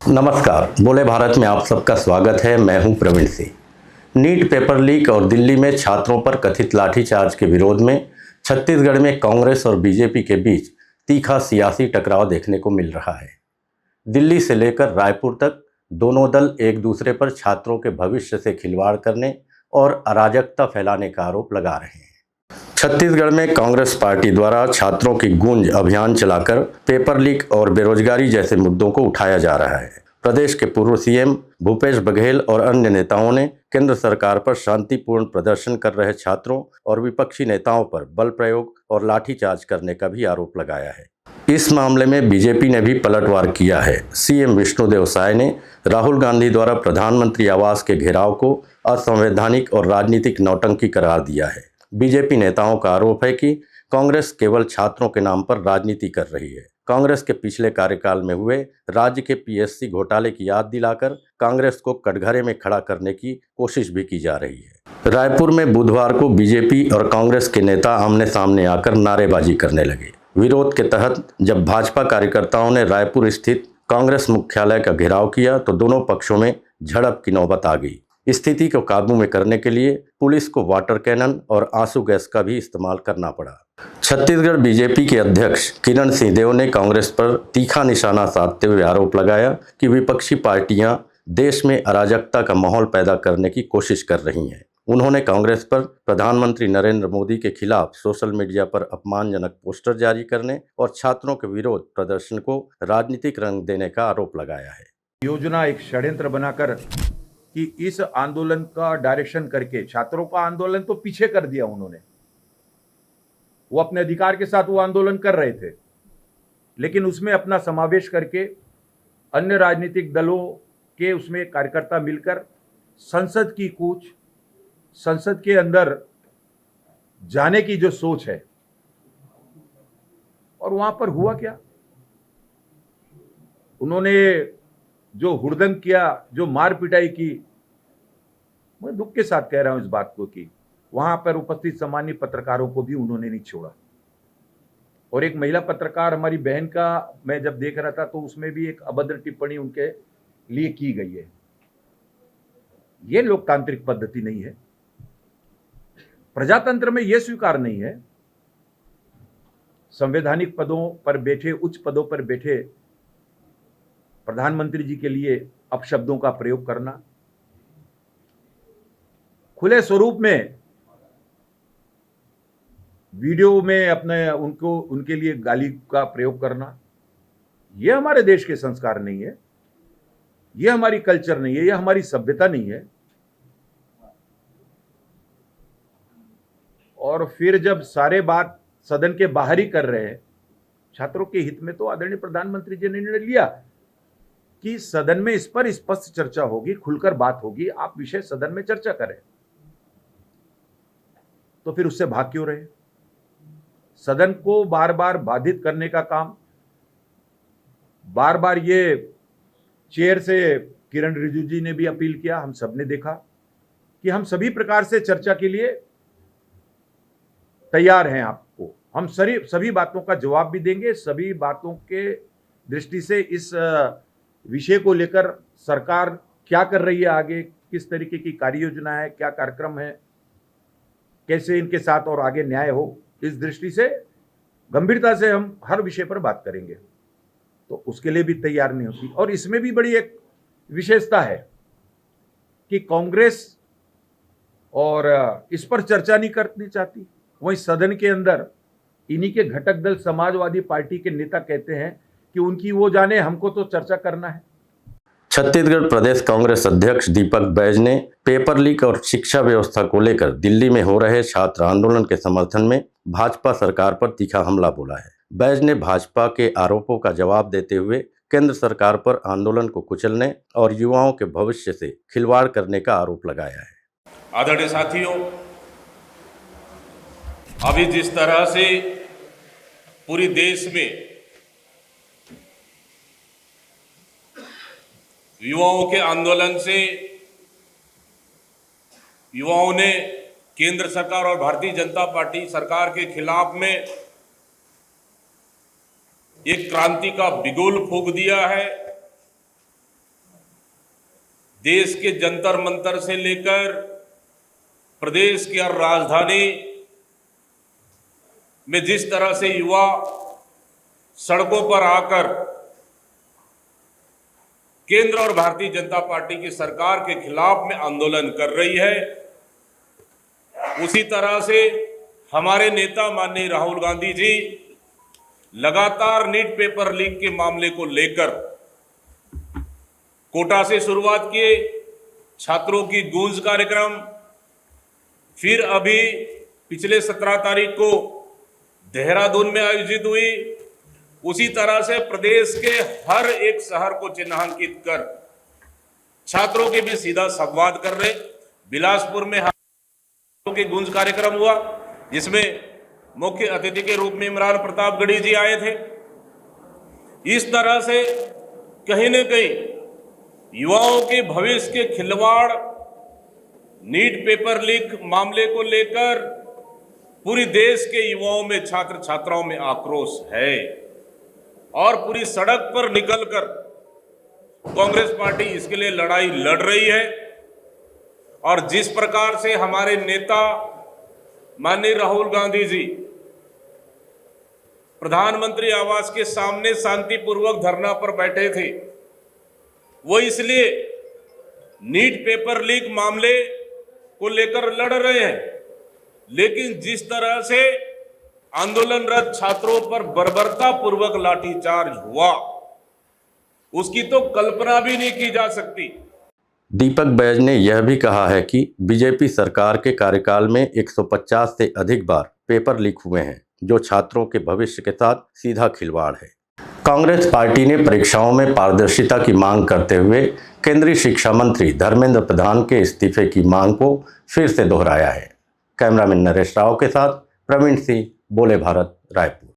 नमस्कार, बोले भारत में आप सबका स्वागत है। मैं हूं Praveen Singh. NEET paper leak और दिल्ली में छात्रों पर कथित लाठीचार्ज के विरोध में छत्तीसगढ़ में कांग्रेस और बीजेपी के बीच तीखा सियासी टकराव देखने को मिल रहा है। दिल्ली से लेकर रायपुर तक दोनों दल एक दूसरे पर छात्रों के भविष्य से खिलवाड़ करने और अराजकता फैलाने का आरोप लगा रहे हैं। छत्तीसगढ़ में कांग्रेस पार्टी द्वारा छात्रों की गूंज अभियान चलाकर पेपर लीक और बेरोजगारी जैसे मुद्दों को उठाया जा रहा है। प्रदेश के पूर्व सीएम भूपेश बघेल और अन्य नेताओं ने केंद्र सरकार पर शांतिपूर्ण प्रदर्शन कर रहे छात्रों और विपक्षी नेताओं पर बल प्रयोग और लाठीचार्ज करने का भी आरोप लगाया है। इस मामले में बीजेपी ने भी पलटवार किया है। सीएम विष्णुदेव साय ने राहुल गांधी द्वारा प्रधानमंत्री आवास के घेराव को असंवैधानिक और राजनीतिक नौटंकी करार दिया है। बीजेपी नेताओं का आरोप है कि कांग्रेस केवल छात्रों के नाम पर राजनीति कर रही है। कांग्रेस के पिछले कार्यकाल में हुए राज्य के पीएससी घोटाले की याद दिलाकर कांग्रेस को कटघरे में खड़ा करने की कोशिश भी की जा रही है। रायपुर में बुधवार को बीजेपी और कांग्रेस के नेता आमने सामने आकर नारेबाजी करने लगे। विरोध के तहत जब भाजपा कार्यकर्ताओं ने रायपुर स्थित कांग्रेस मुख्यालय का घेराव किया तो दोनों पक्षों में झड़प की नौबत आ गई। स्थिति को काबू में करने के लिए पुलिस को वाटर कैनन और आंसू गैस का भी इस्तेमाल करना पड़ा। छत्तीसगढ़ बीजेपी के अध्यक्ष किरण सिंहदेव ने कांग्रेस पर तीखा निशाना साधते हुए आरोप लगाया कि विपक्षी पार्टियां देश में अराजकता का माहौल पैदा करने की कोशिश कर रही हैं। उन्होंने कांग्रेस पर प्रधानमंत्री नरेंद्र मोदी के खिलाफ सोशल मीडिया पर अपमानजनक पोस्टर जारी करने और छात्रों के विरोध प्रदर्शन को राजनीतिक रंग देने का आरोप लगाया है। योजना एक षड्यंत्र बनाकर कि इस आंदोलन का डायरेक्शन करके छात्रों का आंदोलन तो पीछे कर दिया उन्होंने। वो अपने अधिकार के साथ वो आंदोलन कर रहे थे, लेकिन उसमें अपना समावेश करके अन्य राजनीतिक दलों के उसमें कार्यकर्ता मिलकर संसद की कूच, संसद के अंदर जाने की जो सोच है, और वहां पर हुआ क्या, उन्होंने जो हुड़दंग किया, जो मार पिटाई की, मैं दुख के साथ कह रहा हूं इस बात को कि वहां पर उपस्थित सम्मानीय पत्रकारों को भी उन्होंने नहीं छोड़ा। और एक महिला पत्रकार हमारी बहन का मैं जब देख रहा था तो उसमें भी एक अभद्र टिप्पणी उनके लिए की गई है। यह लोकतांत्रिक पद्धति नहीं है। प्रजातंत्र में यह स्वीकार नहीं है। संवैधानिक पदों पर बैठे, उच्च पदों पर बैठे प्रधानमंत्री जी के लिए अपशब्दों का प्रयोग करना, खुले स्वरूप में वीडियो में अपने उनके लिए गाली का प्रयोग करना, यह हमारे देश के संस्कार नहीं है, यह हमारी कल्चर नहीं है, यह हमारी सभ्यता नहीं है। और फिर जब सारे बात सदन के बाहर ही कर रहे हैं छात्रों के हित में, तो आदरणीय प्रधानमंत्री जी ने निर्णय लिया कि सदन में इस पर स्पष्ट चर्चा होगी, खुलकर बात होगी, आप विषय सदन में चर्चा करें। तो फिर उससे भाग क्यों रहे? सदन को बार बार बाधित करने का काम, बार बार ये चेयर से किरण रिजिजू जी ने भी अपील किया, हम सब ने देखा कि हम सभी प्रकार से चर्चा के लिए तैयार हैं। आपको हम सभी बातों का जवाब भी देंगे। सभी बातों के दृष्टि से इस विषय को लेकर सरकार क्या कर रही है, आगे किस तरीके की कार्य योजना है, क्या कार्यक्रम है, कैसे इनके साथ और आगे न्याय हो, इस दृष्टि से गंभीरता से हम हर विषय पर बात करेंगे। तो उसके लिए भी तैयार नहीं होती। और इसमें भी बड़ी एक विशेषता है कि कांग्रेस और इस पर चर्चा नहीं करनी चाहती। वहीं सदन के अंदर इन्हीं के घटक दल समाजवादी पार्टी के नेता कहते हैं कि उनकी वो जाने, हमको तो चर्चा करना है। छत्तीसगढ़ प्रदेश कांग्रेस अध्यक्ष दीपक बैज ने पेपर लीक और शिक्षा व्यवस्था को लेकर दिल्ली में हो रहे छात्र आंदोलन के समर्थन में भाजपा सरकार पर तीखा हमला बोला है। बैज ने भाजपा के आरोपों का जवाब देते हुए केंद्र सरकार पर आंदोलन को कुचलने और युवाओं के भविष्य से खिलवाड़ करने का आरोप लगाया है। आदरणीय साथियों, अभी जिस तरह से पूरी देश में युवाओं के आंदोलन से युवाओं ने केंद्र सरकार और भारतीय जनता पार्टी सरकार के खिलाफ में एक क्रांति का बिगुल फूंक दिया है, देश के जंतर मंतर से लेकर प्रदेश की हर राजधानी में जिस तरह से युवा सड़कों पर आकर केंद्र और भारतीय जनता पार्टी की सरकार के खिलाफ में आंदोलन कर रही है, उसी तरह से हमारे नेता माननीय राहुल गांधी जी लगातार नीट पेपर लीक के मामले को लेकर कोटा से शुरुआत किए, छात्रों की गूंज कार्यक्रम, फिर अभी पिछले 17 तारीख को देहरादून में आयोजित हुई, उसी तरह से प्रदेश के हर एक शहर को चिन्हांकित कर छात्रों के भी सीधा संवाद कर रहे। बिलासपुर में के गूंज कार्यक्रम हुआ, जिसमें मुख्य अतिथि के रूप में इमरान प्रतापगढ़ी जी आए थे। इस तरह से कहीं न कहीं युवाओं के भविष्य के खिलवाड़ नीट पेपर लीक मामले को लेकर पूरी देश के युवाओं में, छात्र छात्राओं में आक्रोश है और पूरी सड़क पर निकलकर कांग्रेस पार्टी इसके लिए लड़ाई लड़ रही है। और जिस प्रकार से हमारे नेता माननीय राहुल गांधी जी प्रधानमंत्री आवास के सामने शांतिपूर्वक धरना पर बैठे थे, वो इसलिए नीट पेपर लीक मामले को लेकर लड़ रहे हैं, लेकिन जिस तरह से आंदोलनरत छात्रों पर बर्बरता पूर्वक लाठीचार्ज हुआ, उसकी तो कल्पना भी नहीं की जा सकती। दीपक बैज ने यह भी कहा है कि बीजेपी सरकार के कार्यकाल में 150 से अधिक बार पेपर लीक हुए हैं, जो छात्रों के भविष्य के साथ सीधा खिलवाड़ है। कांग्रेस पार्टी ने परीक्षाओं में पारदर्शिता की मांग करते हुए केंद्रीय शिक्षा मंत्री धर्मेंद्र प्रधान के इस्तीफे की मांग को फिर से दोहराया है। कैमरामैन नरेश राव के साथ प्रवीण सिंह, बोले भारत, रायपुर।